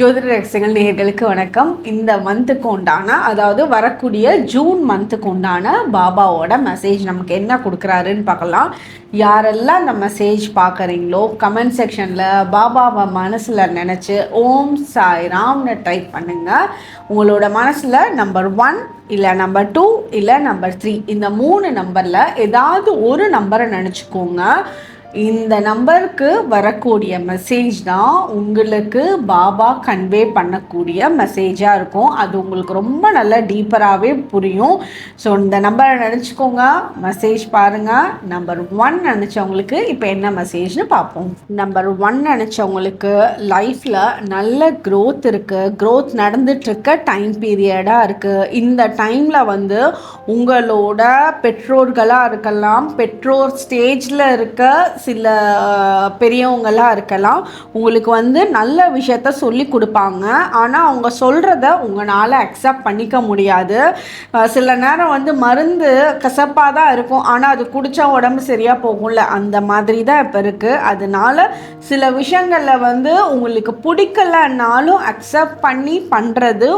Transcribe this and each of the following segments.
ஜோதிட ரகசியங்கள் நேயர்களுக்கு வணக்கம். இந்த மந்த்துக்கு உண்டான, அதாவது வரக்கூடிய ஜூன் மந்த்துக்கு உண்டான பாபாவோட மெசேஜ் நமக்கு என்ன கொடுக்குறாருன்னு பார்க்கலாம். யாரெல்லாம் அந்த மெசேஜ் பார்க்குறீங்களோ கமெண்ட் செக்ஷனில் பாபாவை மனசில் நினச்சி ஓம் சாய்ராம்னு டைப் பண்ணுங்கள். உங்களோட மனசில் நம்பர் 1 இல்லை நம்பர் 2 இல்லை நம்பர் 3 இந்த 3 நம்பரில் ஏதாவது ஒரு நம்பரை நினச்சிக்கோங்க. இந்த நம்பருக்கு வரக்கூடிய மெசேஜ் தான் உங்களுக்கு பாபா கன்வே பண்ணக்கூடிய மெசேஜாக இருக்கும். அது உங்களுக்கு ரொம்ப நல்லா டீப்பராகவே புரியும். ஸோ இந்த நம்பரை நினச்சிக்கோங்க, மெசேஜ் பாருங்கள். நம்பர் 1 நினச்சவங்களுக்கு இப்போ என்ன மெசேஜ்னு பார்ப்போம். நம்பர் 1 நினச்சவங்களுக்கு லைஃப்பில் நல்ல க்ரோத் இருக்குது, க்ரோத் நடந்துட்டுருக்க டைம் பீரியடாக இருக்குது. இந்த டைமில் வந்து உங்களோட பெற்றோர்களாக இருக்கலாம், பெற்றோர் ஸ்டேஜில் இருக்க சில பெரியவங்களாக இருக்கலாம், உங்களுக்கு வந்து நல்ல விஷயத்த சொல்லி கொடுப்பாங்க. ஆனால் அவங்க சொல்கிறத உங்களால் அக்செப்ட் பண்ணிக்க முடியாது. சில நேரம் வந்து மருந்து கசப்பாக தான் இருக்கும், ஆனால் அது குடித்தா உடம்பு சரியாக போகும்ல, அந்த மாதிரி தான் இப்போ இருக்குது. அதனால சில விஷயங்களில் வந்து உங்களுக்கு பிடிக்கலன்னாலும் அக்செப்ட் பண்ணி பண்ணுறது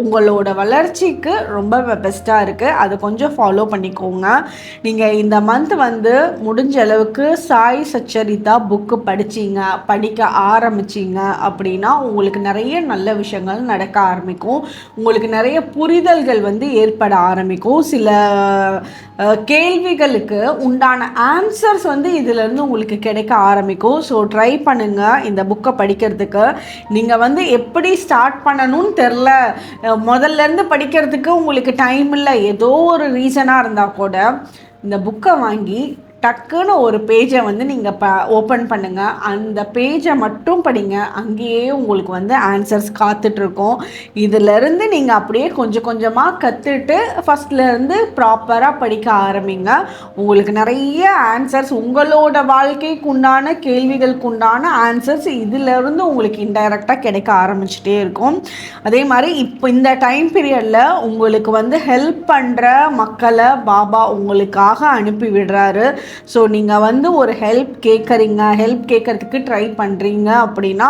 உங்களோட வளர்ச்சிக்கு ரொம்ப பெஸ்ட்டாக இருக்குது. அதை கொஞ்சம் ஃபாலோ பண்ணிக்கோங்க. நீங்கள் இந்த மந்த் வந்து முடிஞ்ச அளவுக்கு சாய் சச்சரிதா புக்கு படிக்க ஆரம்பிச்சிங்க அப்படின்னா உங்களுக்கு நிறைய நல்ல விஷயங்கள் நடக்க ஆரம்பிக்கும். உங்களுக்கு நிறைய புரிதல்கள் வந்து ஏற்பட ஆரம்பிக்கும். சில கேள்விகளுக்கு உண்டான ஆன்சர்ஸ் வந்து இதிலேருந்து உங்களுக்கு கிடைக்க ஆரம்பிக்கும். ஸோ ட்ரை பண்ணுங்கள் இந்த புக்கை படிக்கிறதுக்கு. நீங்கள் வந்து எப்படி ஸ்டார்ட் பண்ணணும்னு தெரில, முதல்லேருந்து படிக்கிறதுக்கு உங்களுக்கு டைம் இல்லை, ஏதோ ஒரு ரீசனாக இருந்தால் கூட இந்த புக்கை வாங்கி டக்குன்னு ஒரு பேஜை வந்து நீங்கள் ஓப்பன் பண்ணுங்கள். அந்த பேஜை மட்டும் படிங்க, அங்கேயே உங்களுக்கு வந்து ஆன்சர்ஸ் காத்துட்ருக்கோம். இதிலேருந்து நீங்கள் அப்படியே கொஞ்சம் கொஞ்சமாக கற்றுட்டு ஃபஸ்ட்லேருந்து ப்ராப்பராக படிக்க ஆரம்பிங்க. உங்களுக்கு நிறைய ஆன்சர்ஸ், உங்களோட வாழ்க்கைக்கு உண்டான கேள்விகளுக்கு உண்டான ஆன்சர்ஸ் இதிலேருந்து உங்களுக்கு இன்டைரக்டாக கிடைக்க ஆரம்பிச்சிட்டே இருக்கும். அதே மாதிரி இப்போ இந்த டைம் பீரியடில் உங்களுக்கு வந்து ஹெல்ப் பண்ணுற மக்களை பாபா உங்களுக்காக அனுப்பி விடுறாரு. ஸோ நீங்கள் வந்து ஒரு ஹெல்ப் கேட்குறதுக்கு ட்ரை பண்ணுறீங்க அப்படின்னா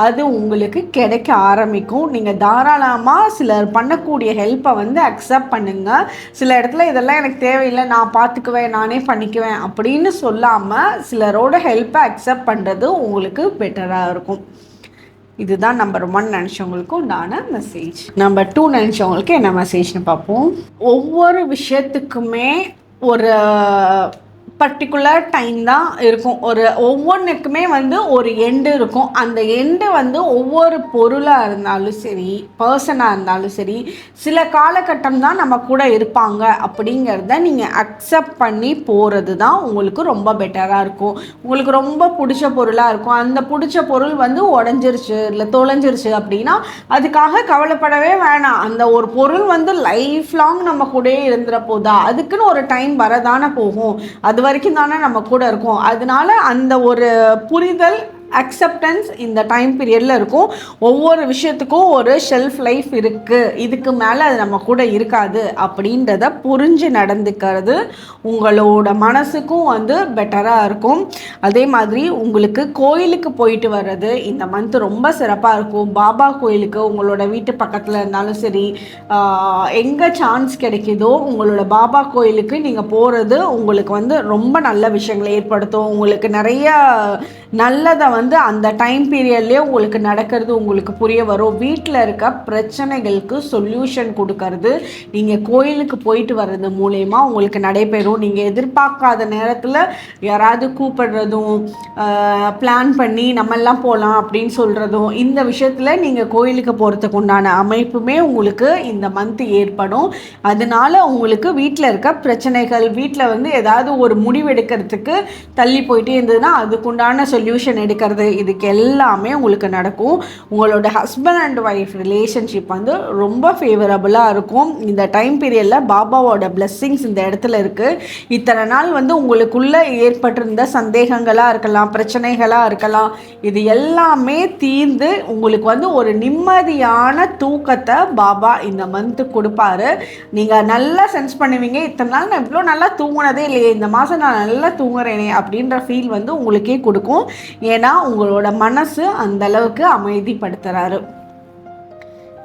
அது உங்களுக்கு கிடைக்க ஆரம்பிக்கும். நீங்கள் தாராளமாக சிலர் பண்ணக்கூடிய ஹெல்ப்பை வந்து அக்செப்ட் பண்ணுங்கள். சில இடத்துல இதெல்லாம் எனக்கு தேவையில்லை, நான் பார்த்துக்குவேன், நானே பண்ணிக்குவேன் அப்படின்னு சொல்லாமல் சிலரோட ஹெல்ப்பை அக்செப்ட் பண்ணுறது உங்களுக்கு பெட்டராக இருக்கும். இதுதான் நம்பர் 1 நினச்சவங்களுக்கு உண்டான மெசேஜ். நம்பர் 2 நினச்சவங்களுக்கு என்ன மெசேஜ்னு பார்ப்போம். ஒவ்வொரு விஷயத்துக்குமே ஒரு பர்டிகுலர் டைம் தான் இருக்கும். ஒவ்வொன்றுக்குமே வந்து ஒரு எண்டு இருக்கும். அந்த எண்டு வந்து ஒவ்வொரு பொருளாக இருந்தாலும் சரி, பர்சனாக இருந்தாலும் சரி, சில காலகட்டம் தான் நம்ம கூட இருப்பாங்க அப்படிங்கிறத நீங்கள் அக்செப்ட் பண்ணி போகிறது தான் உங்களுக்கு ரொம்ப பெட்டராக இருக்கும். உங்களுக்கு ரொம்ப பிடிச்ச பொருளாக இருக்கும், அந்த பிடிச்ச பொருள் வந்து உடஞ்சிருச்சு இல்லை தொலைஞ்சிருச்சு அப்படின்னா அதுக்காக கவலைப்படவே வேணாம். அந்த ஒரு பொருள் வந்து லைஃப் லாங் நம்ம கூட இருந்துற போதா, அதுக்குன்னு ஒரு டைம் வரதானே போகும், அது வரைக்கும் தானே நம்ம கூட இருக்கும். அதனால அந்த ஒரு புரிதல், அக்செப்டன்ஸ் இந்த டைம் பீரியடில் இருக்கும். ஒவ்வொரு விஷயத்துக்கும் ஒரு ஷெல்ஃப் லைஃப் இருக்குது, இதுக்கு மேலே அது நம்ம கூட இருக்காது அப்படின்றத புரிஞ்சு நடந்துக்கிறது உங்களோட மனசுக்கும் வந்து பெட்டராக இருக்கும். அதே மாதிரி உங்களுக்கு கோயிலுக்கு போயிட்டு வர்றது இந்த மந்த் ரொம்ப சிறப்பாக இருக்கும். பாபா கோயிலுக்கு உங்களோட வீட்டு பக்கத்தில் இருந்தாலும் சரி, எங்கே சான்ஸ் கிடைக்குதோ உங்களோட பாபா கோயிலுக்கு நீங்கள் போகிறது உங்களுக்கு வந்து ரொம்ப நல்ல விஷயங்களை ஏற்படுத்தும். உங்களுக்கு நிறைய நல்லதை வந்து அந்த டைம் பீரியட்லேயே உங்களுக்கு நடக்கிறது உங்களுக்கு புரிய வரும். வீட்டில் இருக்க பிரச்சனைகளுக்கு சொல்யூஷன் கொடுக்கறது நீங்கள் கோயிலுக்கு போயிட்டு வர்றது மூலயமா உங்களுக்கு நடைபெறும். நீங்கள் எதிர்பார்க்காத நேரத்தில் யாராவது கூப்பிடுறதும், பிளான் பண்ணி நம்மெல்லாம் போகலாம் அப்படின்னு சொல்கிறதும், இந்த விஷயத்தில் நீங்கள் கோயிலுக்கு போகிறதுக்கு உண்டான அமைப்புமே உங்களுக்கு இந்த மந்த் ஏற்படும். அதனால உங்களுக்கு வீட்டில் இருக்க பிரச்சனைகள், வீட்டில் வந்து ஏதாவது ஒரு முடிவெடுக்கிறதுக்கு தள்ளி போயிட்டே இருந்ததுன்னா அதுக்குண்டான சொல்யூஷன் எடுக்கிறது, இதுக்கு எல்லாமே உங்களுக்கு நடக்கும். உங்களோட ஹஸ்பண்ட் அண்ட் ஒய்ஃப் ரிலேஷன்ஷிப் வந்து ரொம்ப ஃபேவரபுளாக இருக்கும். இந்த டைம் பீரியடில் பாபாவோட பிளெஸ்ஸிங்ஸ் இந்த இடத்துல இருக்குது. இத்தனை நாள் வந்து உங்களுக்குள்ளே ஏற்பட்டிருந்த சந்தேகங்களாக இருக்கலாம், பிரச்சனைகளாக இருக்கலாம், இது எல்லாமே தீர்ந்து உங்களுக்கு வந்து ஒரு நிம்மதியான தூக்கத்தை பாபா இந்த மந்த்து கொடுப்பாரு. நீங்கள் நல்லா சென்ஸ் பண்ணுவீங்க, இத்தனை நாள் நான் இவ்வளோ நல்லா தூங்கினதே இல்லையே, இந்த மாதம் நான் நல்லா தூங்குறேனே அப்படின்ற ஃபீல் வந்து உங்களுக்கே கொடுக்கும். ஏன்னா உங்களோட மனசு அந்த அளவுக்கு அமைதிப்படுத்துறாரு.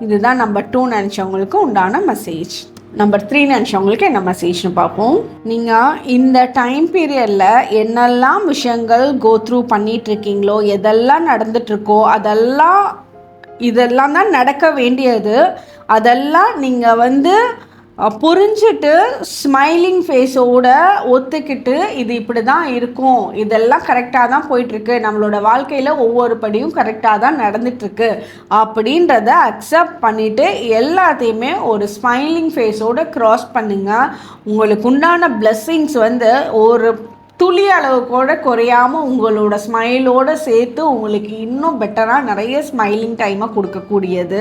இதுதான் நம்பர் 2 நினச்சவங்களுக்கு உண்டான மெசேஜ். நம்பர் 3 நினச்சவங்களுக்கு என்ன மெசேஜ்னு பார்ப்போம். நீங்கள் இந்த டைம் பீரியடில் என்னெல்லாம் விஷயங்கள் கோ த்ரூ பண்ணிகிட்ருக்கீங்களோ, எதெல்லாம் நடந்துகிட்ருக்கோ, இதெல்லாம் தான் நடக்க வேண்டியது. அதெல்லாம் நீங்கள் புரிஞ்சுட்டு ஸ்மைலிங் ஃபேஸோட ஒத்துக்கிட்டு இது இப்படி தான் இருக்கும், இதெல்லாம் கரெக்டாக தான் போயிட்டுருக்கு, நம்மளோட வாழ்க்கையில் ஒவ்வொரு படியும் கரெக்டாக தான் நடந்துகிட்ருக்கு அப்படின்றத அக்செப்ட் பண்ணிவிட்டு எல்லாத்தையுமே ஒரு ஸ்மைலிங் ஃபேஸோட க்ராஸ் பண்ணுங்கள். உங்களுக்கு உண்டான பிளெஸ்ஸிங்ஸ் ஒரு துளி அளவு கூட குறையாமல் உங்களோட ஸ்மைலோடு சேர்த்து உங்களுக்கு இன்னும் பெட்டராக நிறைய ஸ்மைலிங் டைமை கொடுக்கக்கூடியது.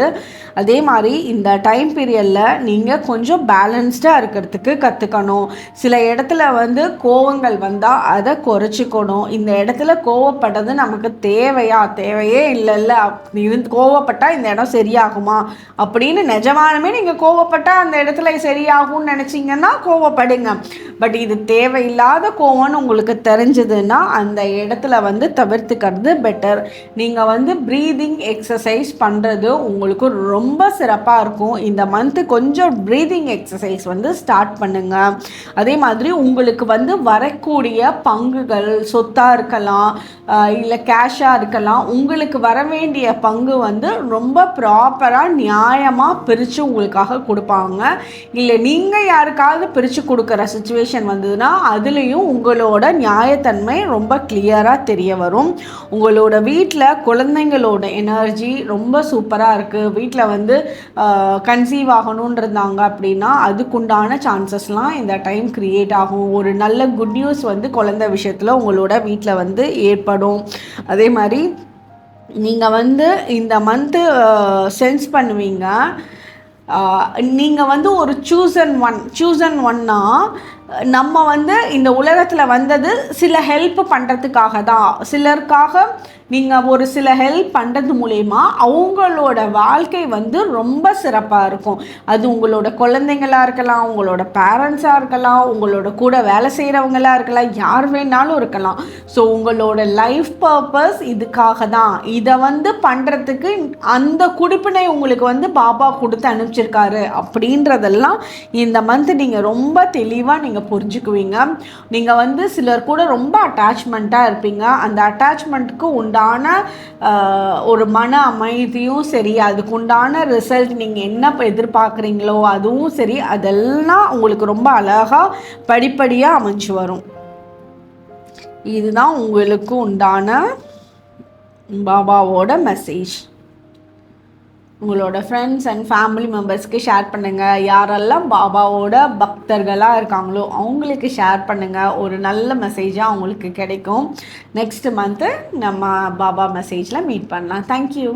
அதே மாதிரி இந்த டைம் பீரியடில் நீங்கள் கொஞ்சம் பேலன்ஸ்டாக இருக்கிறதுக்கு கற்றுக்கணும். சில இடத்துல கோவங்கள் வந்தால் அதை குறைச்சிக்கணும். இந்த இடத்துல கோவப்பட்டது நமக்கு தேவையே இல்லைல்ல, கோவப்பட்டால் இந்த இடம் சரியாகுமா அப்படின்னு நிஜமானமே நீங்கள் கோவப்பட்டால் அந்த இடத்துல சரியாகும்னு நினச்சிங்கன்னா கோவப்படுங்க. பட் இது தேவையில்லாத கோவம்னு உங்களுக்கு தெரிஞ்சதுன்னா அந்த இடத்துல தவிர்த்துக்கிறது பெட்டர். நீங்கள் ப்ரீதிங் எக்ஸசைஸ் பண்ணுறது உங்களுக்கு ரொம்ப சிறப்பாக இருக்கும். இந்த மந்த்து கொஞ்சம் ப்ரீதிங் எக்ஸசைஸ் ஸ்டார்ட் பண்ணுங்கள். அதே மாதிரி உங்களுக்கு வரக்கூடிய பங்குகள் சொத்தாக இருக்கலாம், இல்லை கேஷாக இருக்கலாம். உங்களுக்கு வர வேண்டிய பங்கு ரொம்ப ப்ராப்பராக நியாயமாக பிரித்து உங்களுக்காக கொடுப்பாங்க. இல்லை நீங்கள் யாருக்காவது பிரித்து கொடுக்குற சுச்சுவேஷன் வந்ததுன்னா அதுலேயும் உங்களோட நியாயத்தன்மை ரொம்ப கிளியராக தெரிய வரும். உங்களோட வீட்டில் குழந்தைங்களோட எனர்ஜி ரொம்ப சூப்பராக இருக்குது. வீட்டில் கன்சீவ் ஆகணுன்றிருந்தாங்க அப்படின்னா அதுக்குண்டான சான்சஸ்லாம் இந்த டைம் க்ரியேட் ஆகும். ஒரு நல்ல குட் நியூஸ் குழந்தை விஷயத்தில் உங்களோட வீட்டில் ஏற்படும். அதே மாதிரி நீங்கள் இந்த மந்த்து சென்ஸ் பண்ணுவீங்க. நீங்கள் ஒரு சூசன் ஒன்னா நம்ம இந்த உலகத்தில் வந்தது சில ஹெல்ப் பண்ணுறதுக்காக தான். சிலருக்காக நீங்கள் ஒரு சில ஹெல்ப் பண்ணுறது மூலயமா அவங்களோட வாழ்க்கை ரொம்ப சிறப்பாக இருக்கும். அது உங்களோட குழந்தைங்களாக இருக்கலாம், உங்களோட பேரண்ட்ஸாக இருக்கலாம், உங்களோட கூட வேலை செய்கிறவங்களாக இருக்கலாம், யார் வேணாலும் இருக்கலாம். ஸோ உங்களோட லைஃப் பர்பஸ் இதுக்காக தான். இதை பண்ணுறதுக்கு அந்த குடிப்பினை உங்களுக்கு பாபா கொடுத்து அனுப்பிச்சிருக்காரு அப்படின்றதெல்லாம் இந்த மந்த் நீங்கள் ரொம்ப தெளிவாக நீங்கள் புரிஞ்சுக்குவீங்க. நீங்கள் சிலர் கூட ரொம்ப அட்டாச்மெண்ட்டாக இருப்பீங்க. அந்த அட்டாச்மெண்ட்டுக்கு உண்டான ஒரு மன அமைதியும் சரி, அதுக்குண்டான ரிசல்ட் நீங்கள் என்ன எதிர்பார்க்குறீங்களோ அதுவும் சரி, அதெல்லாம் உங்களுக்கு ரொம்ப அழகாக படிப்படியாக அமைஞ்சு வரும். இதுதான் உங்களுக்கு உண்டான பாபாவோட மெசேஜ். உங்களோட ஃப்ரெண்ட்ஸ் அண்ட் ஃபேமிலி மெம்பர்ஸ்க்கு ஷேர் பண்ணுங்கள். யாரெல்லாம் பாபாவோட பக்தர்களாக இருக்காங்களோ அவங்களுக்கு ஷேர் பண்ணுங்கள். ஒரு நல்ல மெசேஜாக அவங்களுக்கு கிடைக்கும். நெக்ஸ்ட் மந்த்து நம்ம பாபா மெசேஜில் மீட் பண்ணலாம். தேங்க்யூ.